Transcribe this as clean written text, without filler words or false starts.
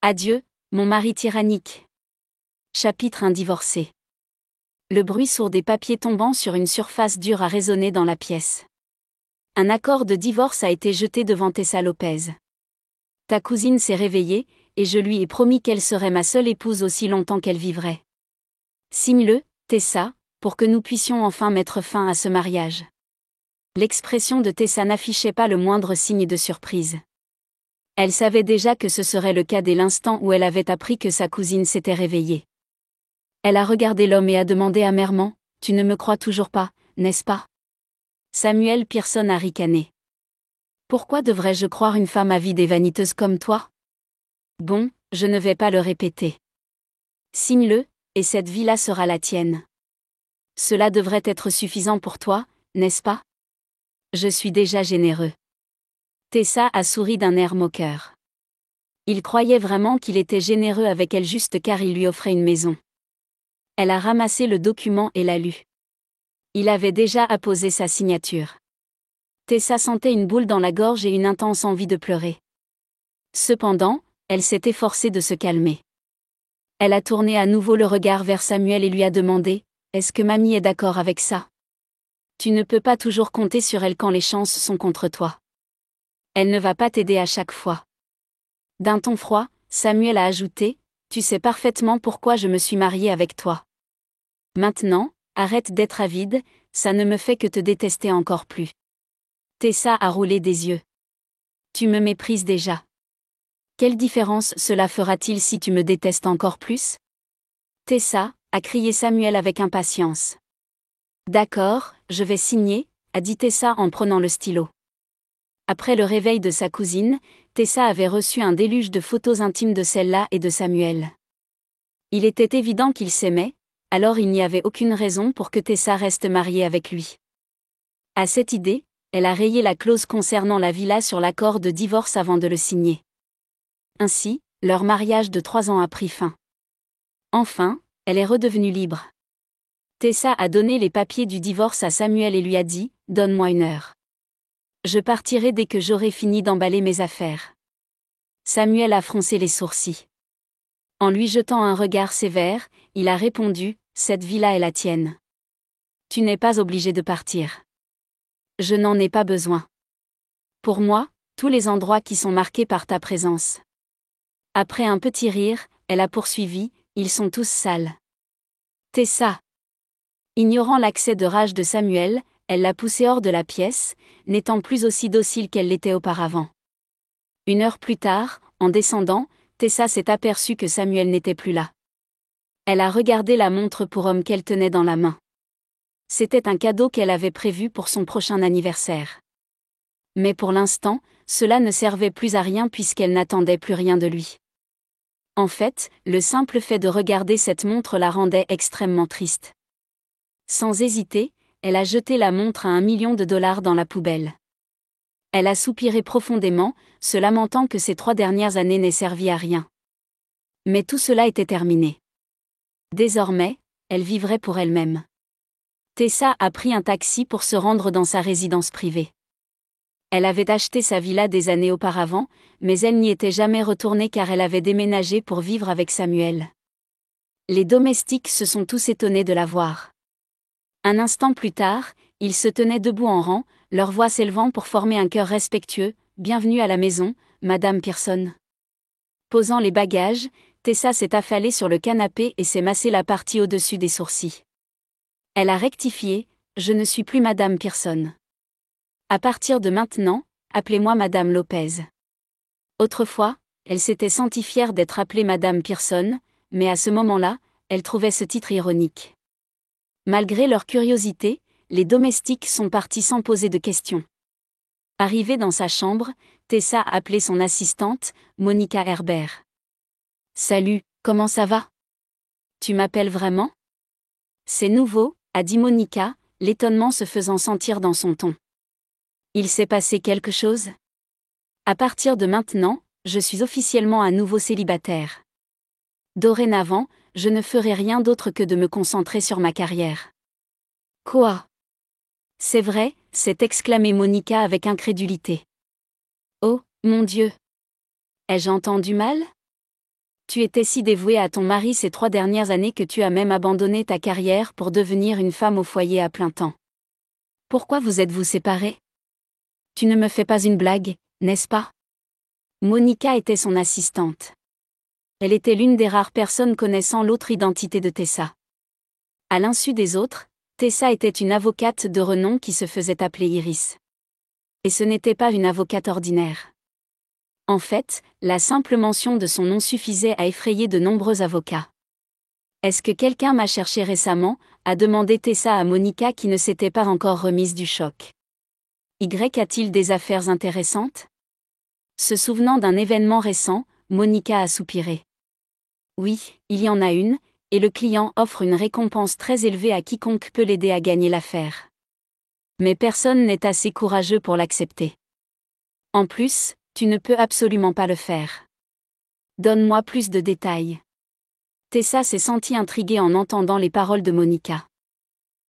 Adieu, mon mari tyrannique. Chapitre 1. Divorcé. Le bruit sourd des papiers tombant sur une surface dure a résonné dans la pièce. Un accord de divorce a été jeté devant Tessa Lopez. Ta cousine s'est réveillée, et je lui ai promis qu'elle serait ma seule épouse aussi longtemps qu'elle vivrait. Signe-le, Tessa, pour que nous puissions enfin mettre fin à ce mariage. L'expression de Tessa n'affichait pas le moindre signe de surprise. Elle savait déjà que ce serait le cas dès l'instant où elle avait appris que sa cousine s'était réveillée. Elle a regardé l'homme et a demandé amèrement, « Tu ne me crois toujours pas, n'est-ce pas ?» Samuel Pearson a ricané. « Pourquoi devrais-je croire une femme avide et vaniteuse comme toi ? Bon, je ne vais pas le répéter. Signe-le, et cette vie-là sera la tienne. Cela devrait être suffisant pour toi, n'est-ce pas ? Je suis déjà généreux. » Tessa a souri d'un air moqueur. Il croyait vraiment qu'il était généreux avec elle juste car il lui offrait une maison. Elle a ramassé le document et l'a lu. Il avait déjà apposé sa signature. Tessa sentait une boule dans la gorge et une intense envie de pleurer. Cependant, elle s'est efforcée de se calmer. Elle a tourné à nouveau le regard vers Samuel et lui a demandé, « Est-ce que mamie est d'accord avec ça ? Tu ne peux pas toujours compter sur elle quand les chances sont contre toi. Elle ne va pas t'aider à chaque fois. » D'un ton froid, Samuel a ajouté, « Tu sais parfaitement pourquoi je me suis mariée avec toi. Maintenant, arrête d'être avide, ça ne me fait que te détester encore plus. » Tessa a roulé des yeux. « Tu me méprises déjà. Quelle différence cela fera-t-il si tu me détestes encore plus ? » Tessa, a crié Samuel avec impatience. « D'accord, je vais signer, » a dit Tessa en prenant le stylo. Après le réveil de sa cousine, Tessa avait reçu un déluge de photos intimes de celle-là et de Samuel. Il était évident qu'ils s'aimaient, alors il n'y avait aucune raison pour que Tessa reste mariée avec lui. À cette idée, elle a rayé la clause concernant la villa sur l'accord de divorce avant de le signer. Ainsi, leur mariage de 3 ans a pris fin. Enfin, elle est redevenue libre. Tessa a donné les papiers du divorce à Samuel et lui a dit, « Donne-moi 1 heure. Je partirai dès que j'aurai fini d'emballer mes affaires. » Samuel a froncé les sourcils. En lui jetant un regard sévère, il a répondu, « Cette villa est la tienne. Tu n'es pas obligé de partir. Je n'en ai pas besoin. Pour moi, tous les endroits qui sont marqués par ta présence. » Après un petit rire, elle a poursuivi, « Ils sont tous sales. » Tessa. Ignorant l'accès de rage de Samuel, elle l'a poussé hors de la pièce, n'étant plus aussi docile qu'elle l'était auparavant. 1 heure plus tard, en descendant, Tessa s'est aperçue que Samuel n'était plus là. Elle a regardé la montre pour homme qu'elle tenait dans la main. C'était un cadeau qu'elle avait prévu pour son prochain anniversaire. Mais pour l'instant, cela ne servait plus à rien puisqu'elle n'attendait plus rien de lui. En fait, le simple fait de regarder cette montre la rendait extrêmement triste. Sans hésiter, elle a jeté la montre à $1 million dans la poubelle. Elle a soupiré profondément, se lamentant que ces 3 dernières années n'aient servi à rien. Mais tout cela était terminé. Désormais, elle vivrait pour elle-même. Tessa a pris un taxi pour se rendre dans sa résidence privée. Elle avait acheté sa villa des années auparavant, mais elle n'y était jamais retournée car elle avait déménagé pour vivre avec Samuel. Les domestiques se sont tous étonnés de la voir. Un instant plus tard, ils se tenaient debout en rang, leur voix s'élevant pour former un chœur respectueux, « Bienvenue à la maison, Madame Pearson. » Posant les bagages, Tessa s'est affalée sur le canapé et s'est massé la partie au-dessus des sourcils. Elle a rectifié, « Je ne suis plus Madame Pearson. À partir de maintenant, appelez-moi Madame Lopez. » Autrefois, elle s'était sentie fière d'être appelée Madame Pearson, mais à ce moment-là, elle trouvait ce titre ironique. Malgré leur curiosité, les domestiques sont partis sans poser de questions. Arrivée dans sa chambre, Tessa a appelé son assistante, Monica Herbert. « Salut, comment ça va ? Tu m'appelles vraiment ? » « C'est nouveau, » a dit Monica, l'étonnement se faisant sentir dans son ton. « Il s'est passé quelque chose ? À partir de maintenant, je suis officiellement un nouveau célibataire. Dorénavant, je ne ferai rien d'autre que de me concentrer sur ma carrière. » « Quoi ? C'est vrai ?» s'est exclamée Monica avec incrédulité. « Oh, mon Dieu ! Ai-je entendu mal ? Tu étais si dévouée à ton mari ces 3 dernières années que tu as même abandonné ta carrière pour devenir une femme au foyer à plein temps. Pourquoi vous êtes-vous séparés? Tu ne me fais pas une blague, n'est-ce pas? Monica était son assistante. Elle était l'une des rares personnes connaissant l'autre identité de Tessa. À l'insu des autres, Tessa était une avocate de renom qui se faisait appeler Iris. Et ce n'était pas une avocate ordinaire. En fait, la simple mention de son nom suffisait à effrayer de nombreux avocats. Est-ce que quelqu'un m'a cherché récemment, a demandé Tessa à Monica qui ne s'était pas encore remise du choc. Y a-t-il des affaires intéressantes? Se souvenant d'un événement récent, Monica a soupiré. Oui, il y en a une, et le client offre une récompense très élevée à quiconque peut l'aider à gagner l'affaire. Mais personne n'est assez courageux pour l'accepter. En plus, tu ne peux absolument pas le faire. Donne-moi plus de détails. Tessa s'est sentie intriguée en entendant les paroles de Monica.